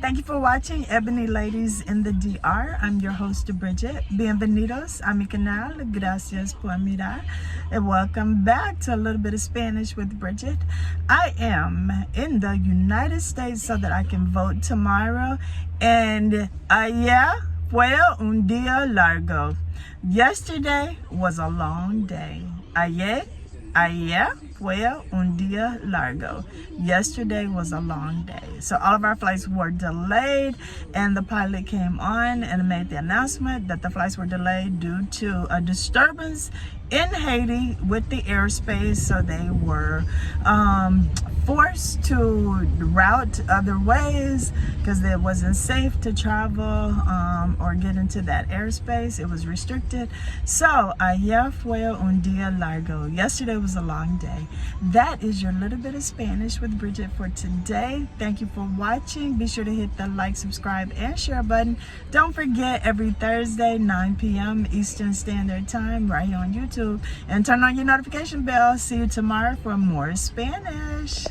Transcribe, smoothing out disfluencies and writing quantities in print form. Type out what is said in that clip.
Thank you for watching Ebony Ladies in the DR. I'm your host, Bridget. Bienvenidos a mi canal. Gracias por mirar. And welcome back to a little bit of Spanish with Bridget. I am in the United States so that I can vote tomorrow. And ayer fue un día largo. Yesterday was a long day. Ayer fue un día largo. Yesterday was a long day. So all of our flights were delayed, and the pilot came on and made the announcement that the flights were delayed due to a disturbance in Haiti with the airspace. So they were forced to route other ways because it wasn't safe to travel or get into that airspace. It was restricted. So ayer fue un día largo. Yesterday was a long day. That is your little bit of Spanish with Bridget for today. Thank you for watching. Be sure to hit the like, subscribe, and share button. Don't forget, every Thursday, 9 p.m. Eastern Standard Time, right here on YouTube. And turn on your notification bell. See you tomorrow for more Spanish.